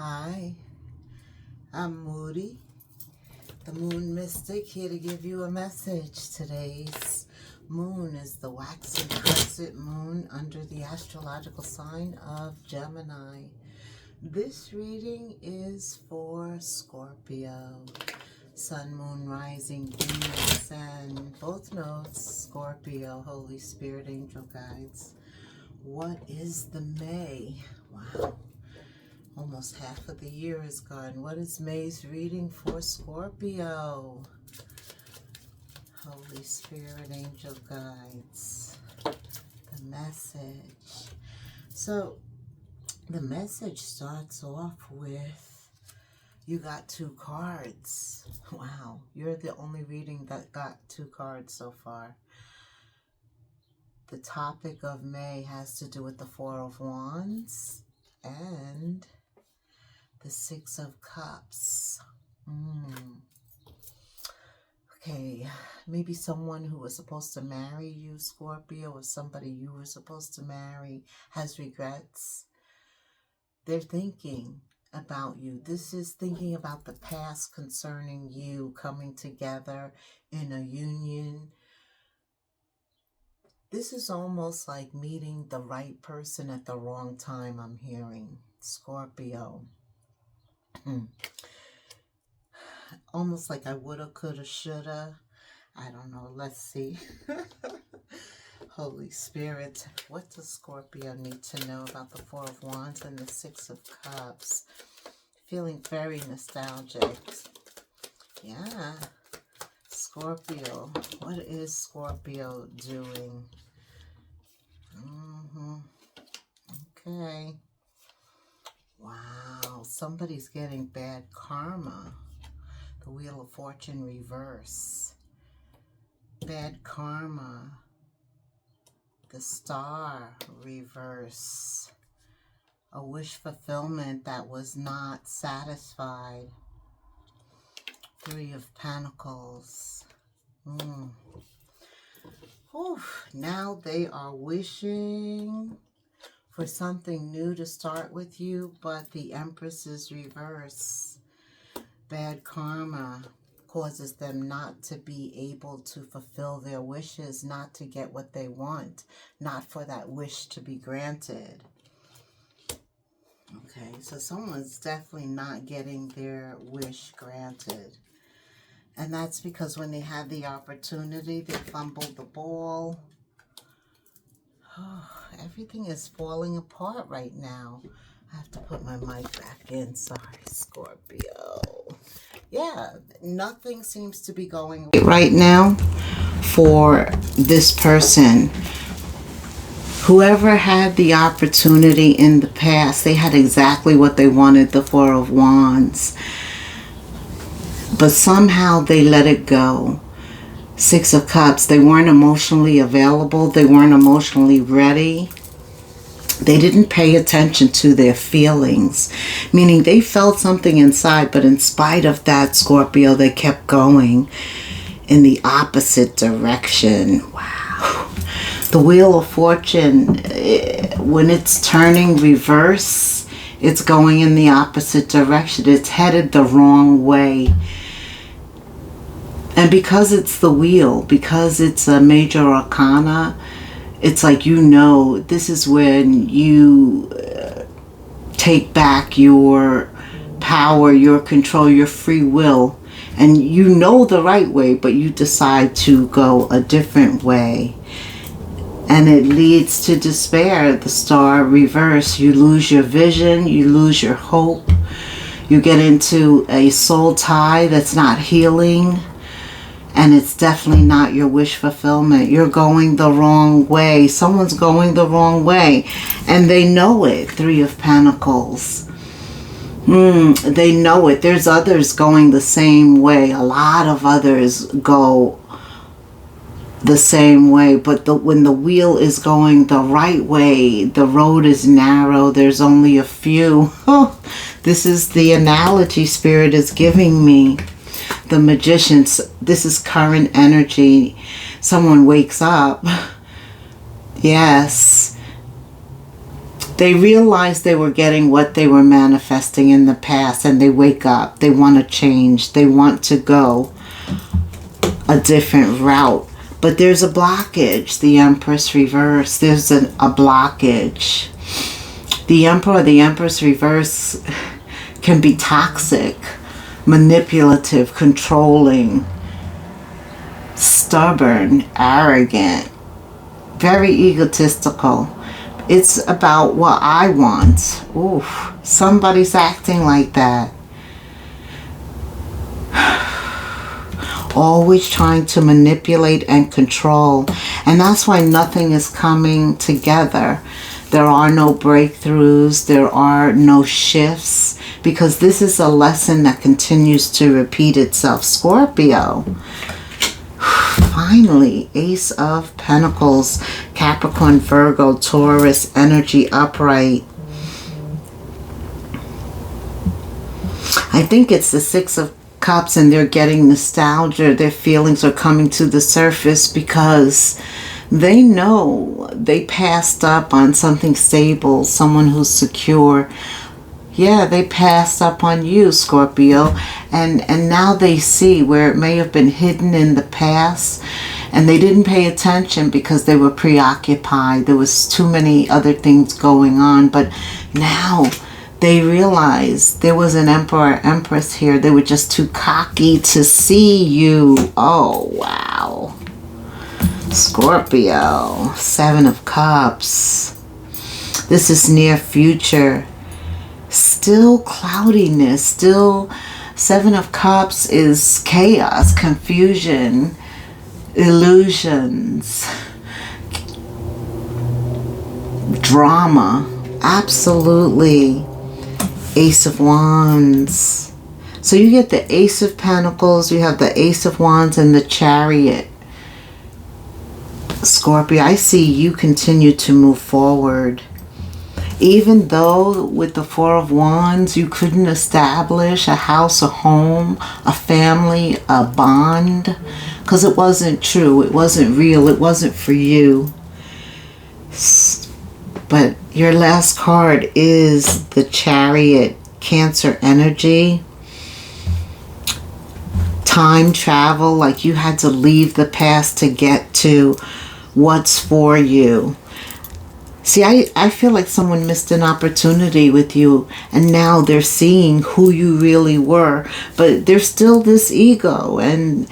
Hi, I'm Moody, the Moon Mystic, here to give you a message. Today's moon is the waxing crescent moon under the astrological sign of Gemini. This reading is for Scorpio, Sun, Moon, Rising, Venus, and both nodes, Scorpio, Holy Spirit, Angel Guides. What is the May? Wow. Almost half of the year is gone. What is May's reading for Scorpio? Holy Spirit, Angel Guides. The message. So, the message starts off with, you got 2 cards. Wow, you're the only reading that got 2 cards so far. The topic of May has to do with the 4 of Wands and the 6 of Cups. Okay, maybe someone who was supposed to marry you, Scorpio, or somebody you were supposed to marry has regrets. They're thinking about you. This is thinking about the past concerning you coming together in a union. This is almost like meeting the right person at the wrong time, I'm hearing, Scorpio. Almost like I woulda, coulda, shoulda. I don't know. Let's see. Holy Spirit, what does Scorpio need to know about the 4 of Wands and the 6 of Cups? Feeling very nostalgic. Yeah. Scorpio. What is Scorpio doing? Okay. Wow. Somebody's getting bad karma. The Wheel of Fortune reverse. Bad karma. The Star reverse. A wish fulfillment that was not satisfied. 3 of Pentacles. Now they are wishing for something new to start with you, but the Empress is reverse. Bad karma causes them not to be able to fulfill their wishes, not to get what they want, not for that wish to be granted. Okay, so someone's definitely not getting their wish granted. And that's because when they had the opportunity, they fumbled the ball. Oh, everything is falling apart right now. I have to put my mic back in. Sorry, Scorpio. Yeah, nothing seems to be going right now for this person. Whoever had the opportunity in the past, they had exactly what they wanted, the 4 of Wands. But somehow they let it go. 6 of Cups, they weren't emotionally available. They weren't emotionally ready. They didn't pay attention to their feelings, meaning they felt something inside, but in spite of that, Scorpio, they kept going in the opposite direction. Wow. The Wheel of Fortune, when it's turning reverse, it's going in the opposite direction. It's headed the wrong way. And because it's the wheel, because it's a major arcana, it's like, this is when you take back your power, your control, your free will. And you know the right way, but you decide to go a different way. And it leads to despair. The Star reverse. You lose your vision. You lose your hope. You get into a soul tie that's not healing. And it's definitely not your wish fulfillment. You're going the wrong way. Someone's going the wrong way. And they know it. 3 of Pentacles. They know it. There's others going the same way. A lot of others go the same way. But when the wheel is going the right way, the road is narrow. There's only a few. This is the analogy Spirit is giving me. The Magicians, this is current energy. Someone wakes up. Yes. They realize they were getting what they were manifesting in the past, and they wake up. They want to change. They want to go a different route. But there's a blockage. The Empress reverse. There's a blockage. The Emperor, the Empress reverse can be toxic, manipulative, controlling, stubborn, arrogant, very egotistical. It's about what I want. Oof, somebody's acting like that. Always trying to manipulate and control. And that's why nothing is coming together. There are no breakthroughs. There are no shifts. Because this is a lesson that continues to repeat itself. Scorpio. Finally, Ace of Pentacles, Capricorn, Virgo, Taurus, energy upright. I think it's the Six of Cups, and they're getting nostalgia. Their feelings are coming to the surface because they know they passed up on something stable, someone who's secure. Yeah, they passed up on you, Scorpio, and now they see where it may have been hidden in the past, and they didn't pay attention because they were preoccupied. There was too many other things going on, but now they realize there was an Emperor, Empress here. They were just too cocky to see you. Oh, wow. Scorpio, Seven of Cups. This is near future. Still cloudiness, still Seven of Cups is chaos, confusion, illusions, drama. Absolutely. Ace of Wands. So you get the Ace of Pentacles, you have the Ace of Wands, and the Chariot. Scorpio, I see you continue to move forward. Even though with the Four of Wands, you couldn't establish a house, a home, a family, a bond, because it wasn't true, it wasn't real, it wasn't for you. But your last card is the Chariot, Cancer energy. Time travel, like you had to leave the past to get to what's for you. See, I feel like someone missed an opportunity with you, and now they're seeing who you really were, but there's still this ego, and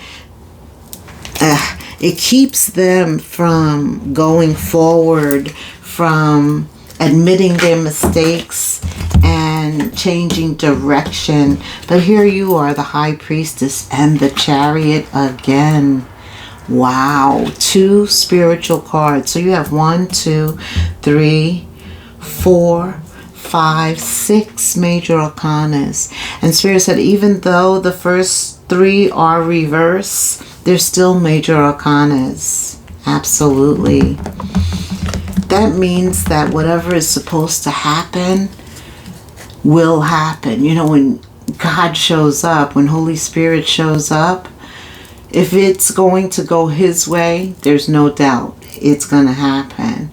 it keeps them from going forward, from admitting their mistakes and changing direction. But here you are, the High Priestess and the Chariot again. Wow, 2 spiritual cards. So you have 1, 2, 3, 4, 5, 6 major arcanas. And Spirit said even though the first 3 are reverse, they're still major arcanas. Absolutely. That means that whatever is supposed to happen will happen. You know, when God shows up, when Holy Spirit shows up, if it's going to go His way, there's no doubt it's going to happen.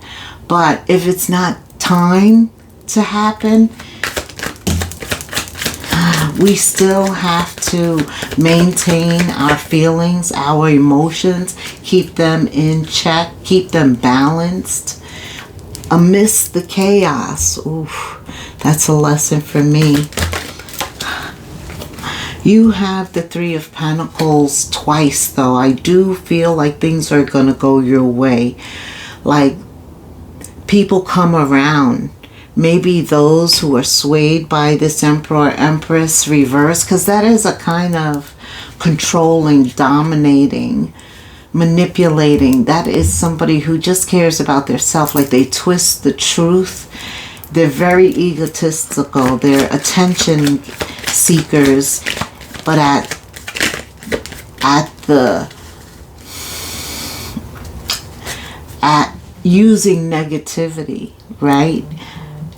But if it's not time to happen, we still have to maintain our feelings, our emotions, keep them in check, keep them balanced amidst the chaos. Oof, that's a lesson for me. You have the Three of Pentacles twice, though. I do feel like things are going to go your way. Like, people come around. Maybe those who are swayed by this Emperor, Empress reverse, because that is a kind of controlling, dominating, manipulating. That is somebody who just cares about their self. Like, they twist the truth. They're very egotistical. They're attention seekers. But at using negativity, right?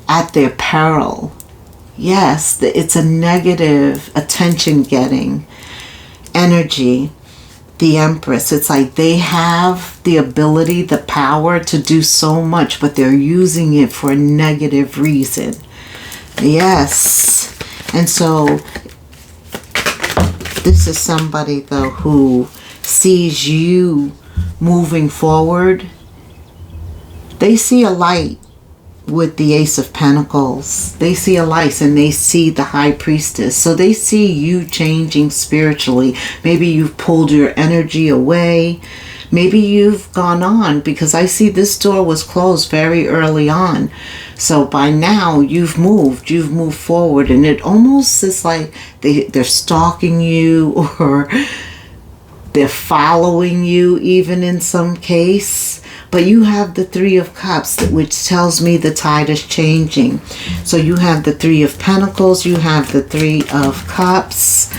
At their peril. Yes, it's a negative attention getting energy. the Empress. It's like they have the ability, the power to do so much, but they're using it for a negative reason. Yes. And so this is somebody, though, who sees you moving forward. They see a light with the Ace of Pentacles. They see a light, and they see the High Priestess. So they see you changing spiritually. Maybe you've pulled your energy away. Maybe you've gone on, because I see this door was closed very early on. So by now you've moved forward, and it almost is like they're stalking you, or they're following you even in some case. But you have the Three of Cups, which tells me the tide is changing. So you have the Three of Pentacles, you have the Three of Cups,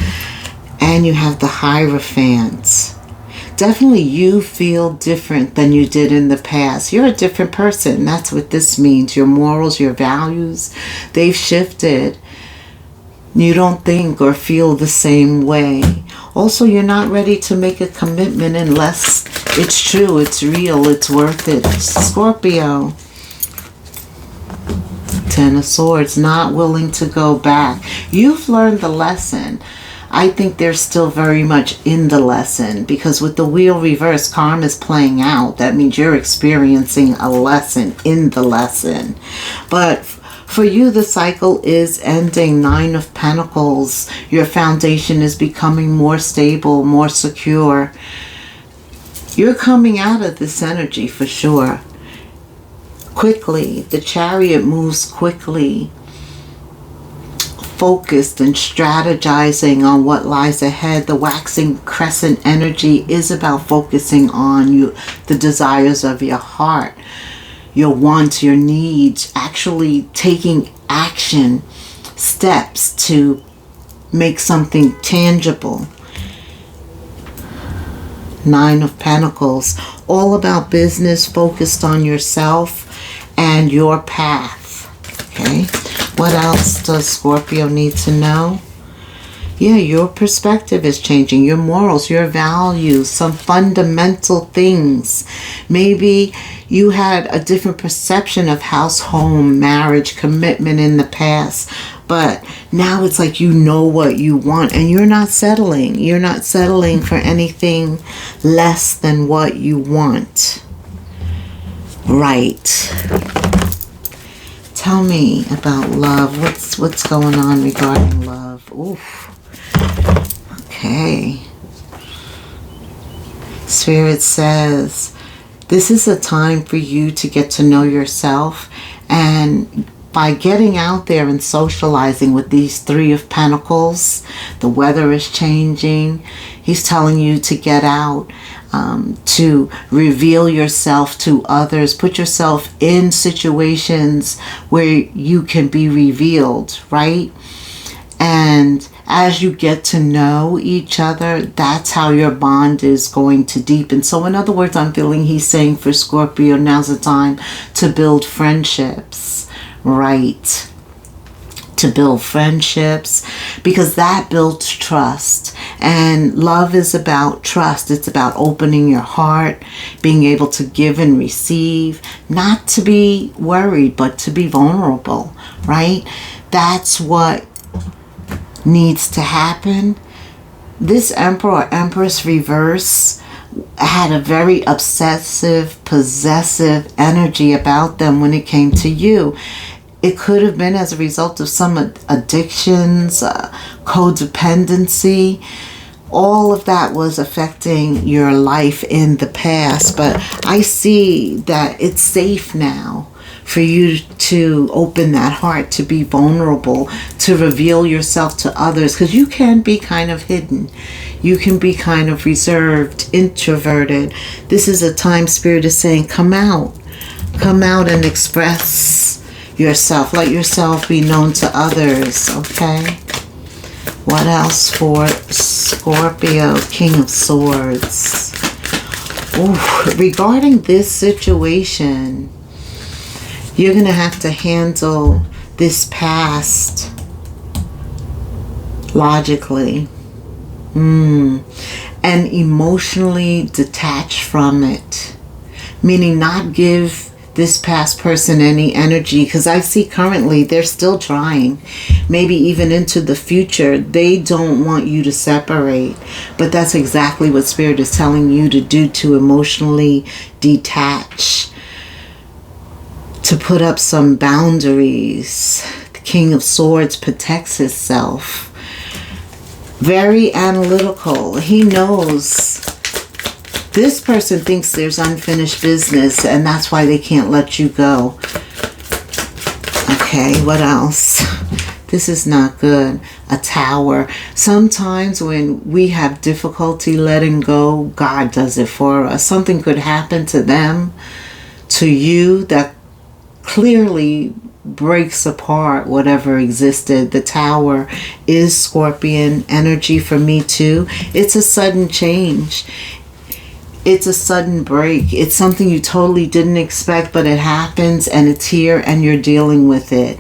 and you have the Hierophant. Definitely you feel different than you did in the past. You're a different person. That's what this means. Your morals, your values, they've shifted. You don't think or feel the same way. Also, you're not ready to make a commitment unless it's true, it's real, it's worth it. Scorpio. Ten of Swords, not willing to go back. You've learned the lesson. I think they're still very much in the lesson, because with the wheel reversed, karma is playing out. That means you're experiencing a lesson in the lesson. But for you, the cycle is ending. Nine of Pentacles. Your foundation is becoming more stable, more secure. You're coming out of this energy for sure. Quickly. The Chariot moves quickly. Focused and strategizing on what lies ahead. The waxing crescent energy is about focusing on you, the desires of your heart, your wants, your needs, actually taking action steps to make something tangible. Nine of Pentacles, all about business, focused on yourself and your path. Okay, what else does Scorpio need to know? Yeah, your perspective is changing, your morals, your values, some fundamental things. Maybe you had a different perception of house, home, marriage, commitment in the past, but now it's like you know what you want, and you're not settling. You're not settling for anything less than what you want. Right. Tell me about love. What's going on regarding love? Oof. Okay. Spirit says this is a time for you to get to know yourself, and by getting out there and socializing with these Three of Pentacles, the weather is changing. He's telling you to get out, to reveal yourself to others. Put yourself in situations where you can be revealed, right? And as you get to know each other, that's how your bond is going to deepen. So in other words, I'm feeling he's saying for Scorpio, now's the time to build friendships, right? To build friendships, because that builds trust. And love is about trust. It's about opening your heart, being able to give and receive, not to be worried, but to be vulnerable, right? That's what needs to happen. This Emperor or Empress reverse had a very obsessive, possessive energy about them when it came to you. It could have been as a result of some addictions, codependency. All of that was affecting your life in the past. But I see that it's safe now for you to open that heart, to be vulnerable, to reveal yourself to others. Because you can be kind of hidden. You can be kind of reserved, introverted. This is a time Spirit is saying, come out. Come out and express yourself. Let yourself be known to others, okay? What else for Scorpio? King of Swords. Ooh, regarding this situation, you're going to have to handle this past logically. And and emotionally detach from it. Meaning not give this past person any energy, because I see currently they're still trying, maybe even into the future. They don't want you to separate, but that's exactly what Spirit is telling you to do, to emotionally detach, to put up some boundaries. The King of Swords protects himself. Very analytical. He knows this person thinks there's unfinished business, and that's why they can't let you go. Okay, what else? This is not good. A Tower. Sometimes when we have difficulty letting go, God does it for us. Something could happen to them, to you, that clearly breaks apart whatever existed. The Tower is Scorpion energy for me too. It's a sudden change. It's a sudden break. It's something you totally didn't expect, but it happens and it's here and you're dealing with it.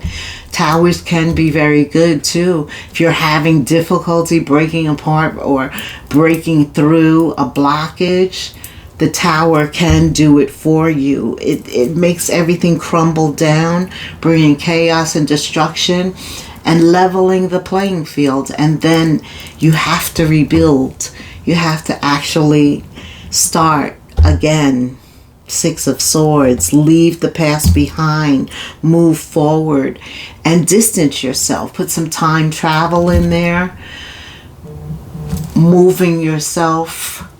Towers can be very good too. If you're having difficulty breaking apart or breaking through a blockage, the Tower can do it for you. It makes everything crumble down, bringing chaos and destruction and leveling the playing field. And then you have to rebuild. You have to actually start again. Six of Swords. Leave the past behind. Move forward and distance yourself. Put some time travel in there. Moving yourself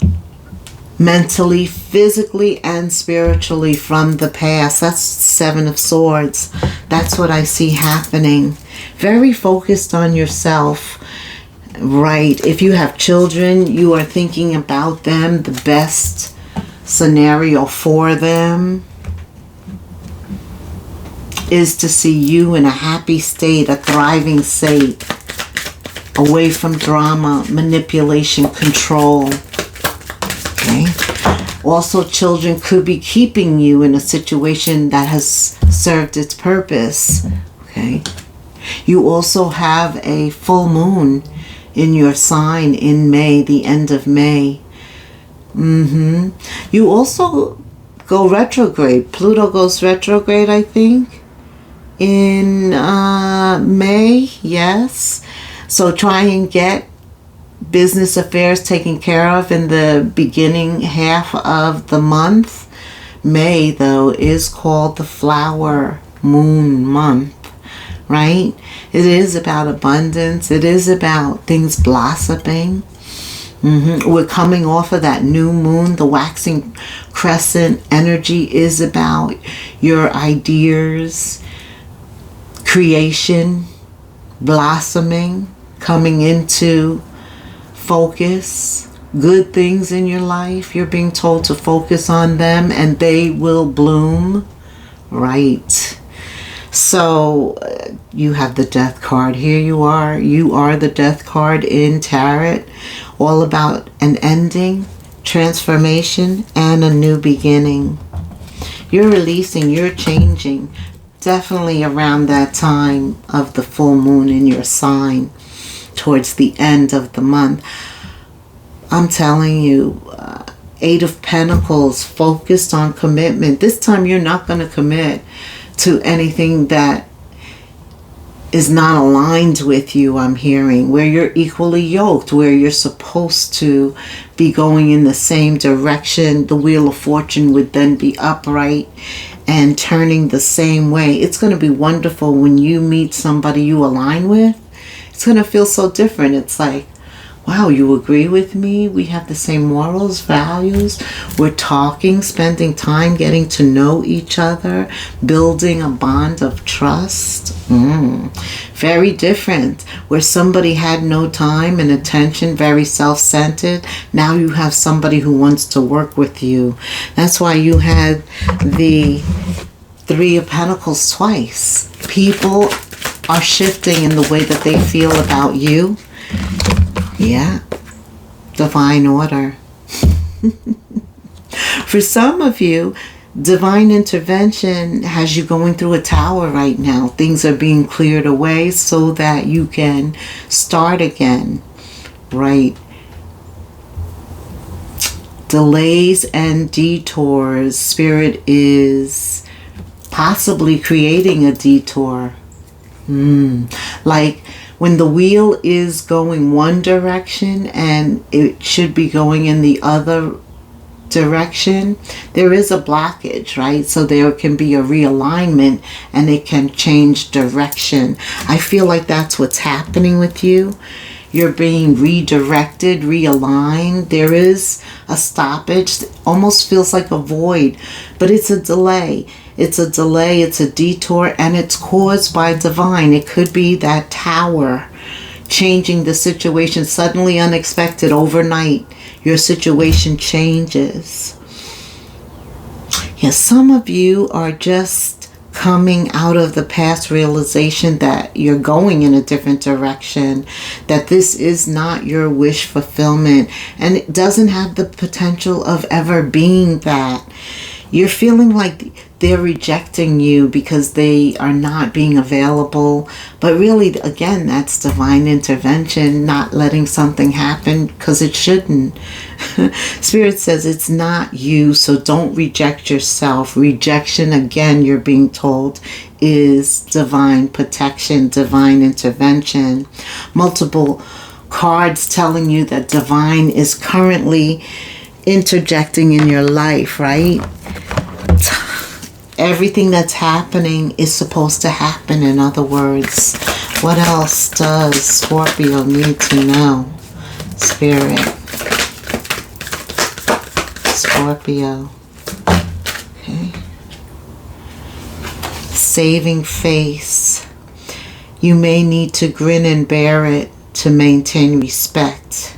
mentally, physically, and spiritually from the past. That's Seven of Swords. That's what I see happening. Very focused on yourself. Right. If you have children, you are thinking about them, the best scenario for them is to see you in a happy state, a thriving state, away from drama, manipulation, control. Okay. Also, children could be keeping you in a situation that has served its purpose. Okay. You also have a full moon in your sign in May, the end of May. You also go retrograde. Pluto goes retrograde, I think, in May. Yes. So try and get business affairs taken care of in the beginning half of the month. May, though, is called the flower moon month, right? It is about abundance. It is about things blossoming. We're coming off of that new moon. The waxing crescent energy is about your ideas, creation, blossoming, coming into focus. Good things in your life, you're being told to focus on them and they will bloom. Right. So you have the Death card. Here you are. You are the Death card in Tarot. All about an ending, transformation, and a new beginning. You're releasing, you're changing. Definitely around that time of the full moon in your sign, towards the end of the month. I'm telling you, Eight of Pentacles, focused on commitment. This time you're not going to commit to anything that is not aligned with you, I'm hearing, where you're equally yoked, where you're supposed to be going in the same direction. The Wheel of Fortune would then be upright and turning the same way. It's going to be wonderful when you meet somebody you align with. It's going to feel so different. It's like, wow, you agree with me? We have the same morals, values. We're talking, spending time getting to know each other, building a bond of trust. Very different. Where somebody had no time and attention, very self-centered. Now you have somebody who wants to work with you. That's why you had the Three of Pentacles twice. People are shifting in the way that they feel about you. Yeah, divine order. For some of you, divine intervention has you going through a tower right now. Things are being cleared away so that you can start again, right? Delays and detours. Spirit is possibly creating a detour. Like when the wheel is going one direction and it should be going in the other direction, there is a blockage, right? So there can be a realignment and it can change direction. I feel like that's what's happening with you. You're being redirected, realigned. There is a stoppage. It almost feels like a void, but it's a delay. It's a delay, it's a detour, and it's caused by divine. It could be that tower changing the situation suddenly, unexpected, overnight. Your situation changes. Yes, some of you are just coming out of the past realization that you're going in a different direction, that this is not your wish fulfillment, and it doesn't have the potential of ever being that. You're feeling like they're rejecting you because they are not being available. But really, again, that's divine intervention, not letting something happen because it shouldn't. Spirit says it's not you, so don't reject yourself. Rejection, again, you're being told, is divine protection, divine intervention. Multiple cards telling you that divine is currently interjecting in your life, right? Everything that's happening is supposed to happen, in other words. What else does Scorpio need to know? Spirit. Scorpio. Okay. Saving face. You may need to grin and bear it to maintain respect.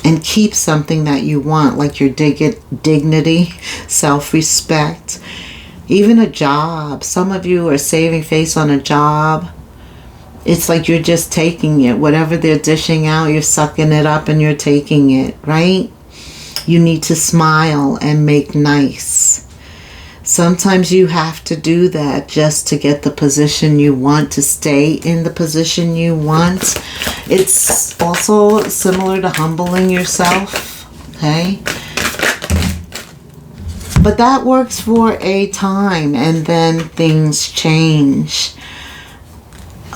And keep something that you want, like your dignity, self-respect, even a job. Some of you are saving face on a job. It's like you're just taking it. Whatever they're dishing out, you're sucking it up and you're taking it, right? You need to smile and make nice. Sometimes you have to do that just to get the position you want, to stay in the position you want. It's also similar to humbling yourself, okay? But that works for a time and then things change.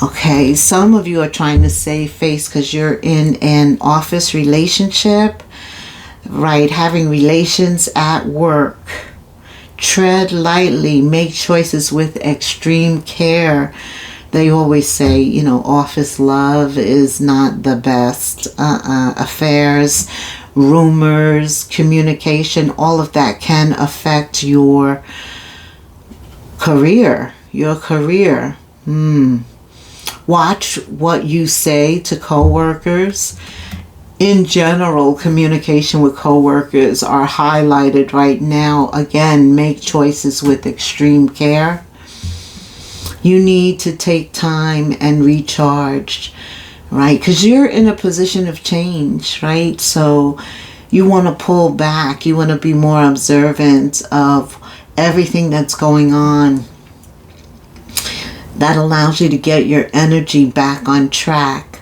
Okay, some of you are trying to save face because you're in an office relationship, right? Having relations at work. Tread lightly, make choices with extreme care. They always say, you know, office love is not the best. Affairs, rumors, communication, all of that can affect your career. Watch what you say to coworkers. In general, communication with coworkers are highlighted right now. Again, make choices with extreme care. You need to take time and recharge, right? Because you're in a position of change, right? So you want to pull back. You want to be more observant of everything that's going on. That allows you to get your energy back on track.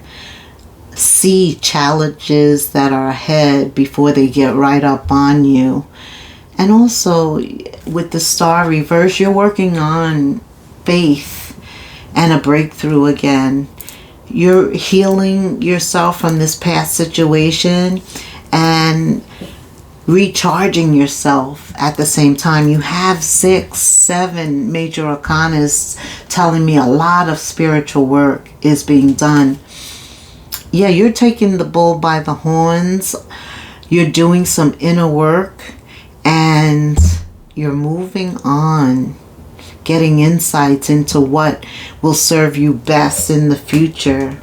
See challenges that are ahead before they get right up on you. And also with the star reverse, you're working on faith and a breakthrough again. You're healing yourself from this past situation and recharging yourself at the same time. You have 6, 7 major arcanas telling me a lot of spiritual work is being done. Yeah, you're taking the bull by the horns. You're doing some inner work and you're moving on, getting insights into what will serve you best in the future.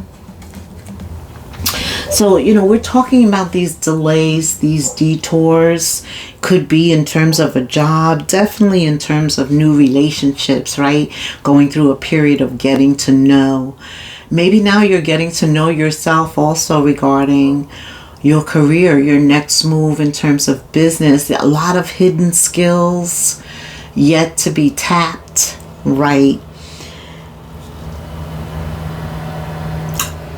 So, you know, we're talking about these delays, these detours. Could be in terms of a job, definitely in terms of new relationships, right? Going through a period of getting to know. Maybe now you're getting to know yourself also regarding your career, your next move in terms of business. A lot of hidden skills yet to be tapped, right?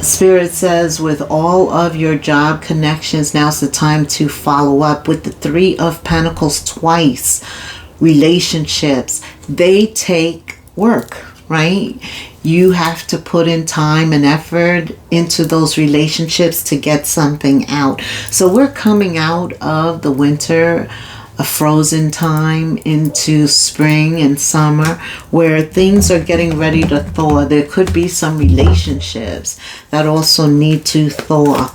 Spirit says with all of your job connections, now's the time to follow up with the Three of Pentacles twice. Relationships, they take work, right? You have to put in time and effort into those relationships to get something out. So we're coming out of the winter, a frozen time, into spring and summer, where things are getting ready to thaw. There could be some relationships that also need to thaw.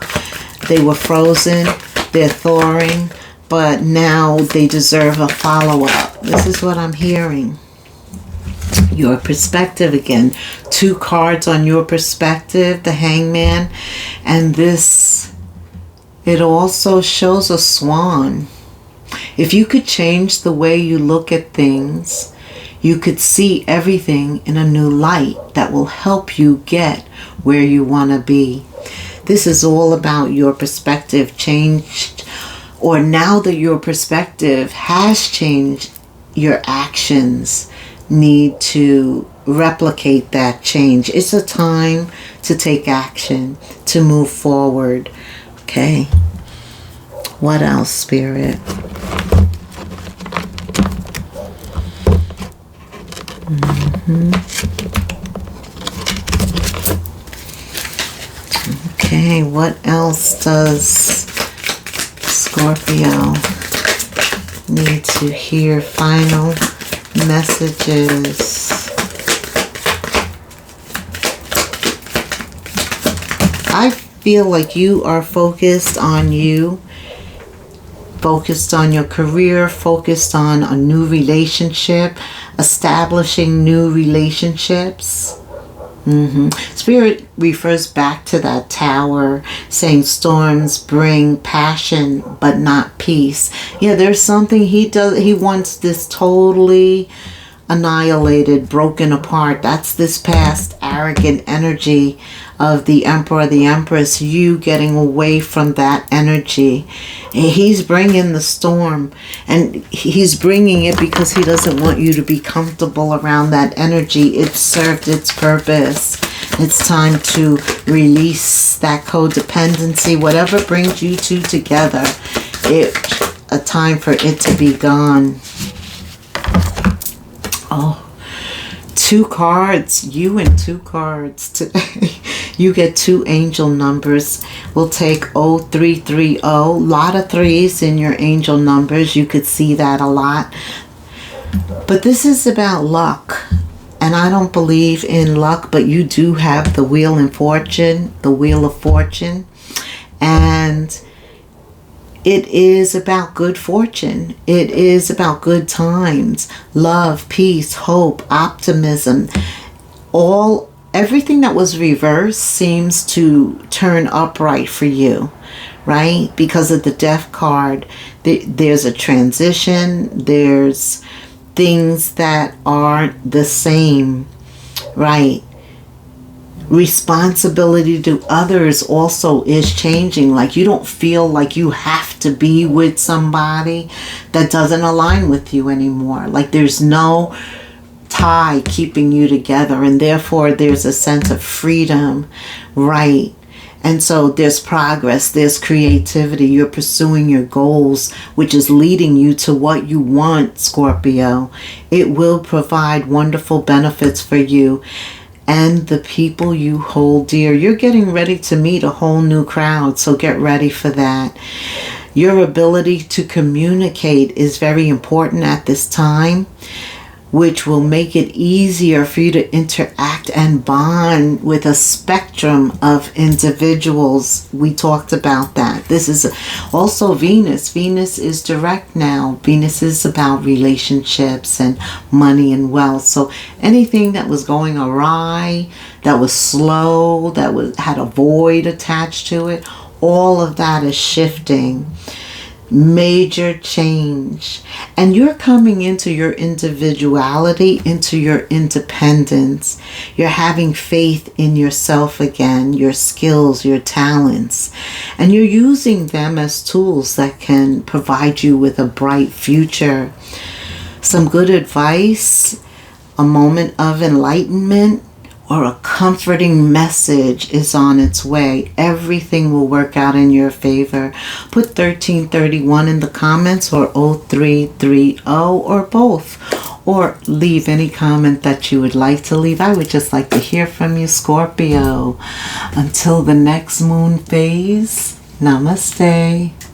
They were frozen, they're thawing, but now they deserve a follow-up. This is what I'm hearing. Your perspective again. 2 cards on your perspective, the Hangman. And this, it also shows a swan. If you could change the way you look at things, you could see everything in a new light that will help you get where you want to be. This is all about your perspective changed, or now that your perspective has changed, your actions need to replicate that change. It's a time to take action, to move forward. Okay. What else, Spirit? Okay, what else does Scorpio need to hear? Final messages. I feel like you are focused on you, focused on your career, focused on a new relationship, establishing new relationships. Spirit refers back to that tower, saying storms bring passion but not peace. Yeah, there's something he does. He wants this totally annihilated, broken apart. That's this past arrogant energy of the Emperor, the Empress, you getting away from that energy. He's bringing the storm, and he's bringing it because he doesn't want you to be comfortable around that energy. It served its purpose. It's time to release that codependency, whatever brings you two together. It's a time for it to be gone. Oh, 2 cards. You and 2 cards today. You get 2 angel numbers. We'll take 0330. A lot of 3s in your angel numbers. You could see that a lot. But this is about luck. And I don't believe in luck, but you do have the wheel and fortune, the wheel of fortune. And it is about good fortune. It is about good times, love, peace, hope, optimism. Everything that was reversed seems to turn upright for you, right? Because of the Death card, there's a transition. There's things that aren't the same, right? Responsibility to others also is changing. Like, you don't feel like you have to be with somebody that doesn't align with you anymore. Like, there's no tie keeping you together, and therefore there's a sense of freedom, right? And so there's progress, there's creativity. You're pursuing your goals, which is leading you to what you want, Scorpio. It will provide wonderful benefits for you and the people you hold dear. You're getting ready to meet a whole new crowd, so get ready for that. Your ability to communicate is very important at this time, which will make it easier for you to interact and bond with a spectrum of individuals. We talked about that. This is also Venus. Venus is direct now. Venus is about relationships and money and wealth. So anything that was going awry, that was slow, had a void attached to it, all of that is shifting. Major change. And you're coming into your individuality, into your independence. You're having faith in yourself again, your skills, your talents, and you're using them as tools that can provide you with a bright future. Some good advice, a moment of enlightenment or a comforting message is on its way. Everything will work out in your favor. Put 1331 in the comments, or 0330, or both. Or leave any comment that you would like to leave. I would just like to hear from you, Scorpio. Until the next moon phase, namaste.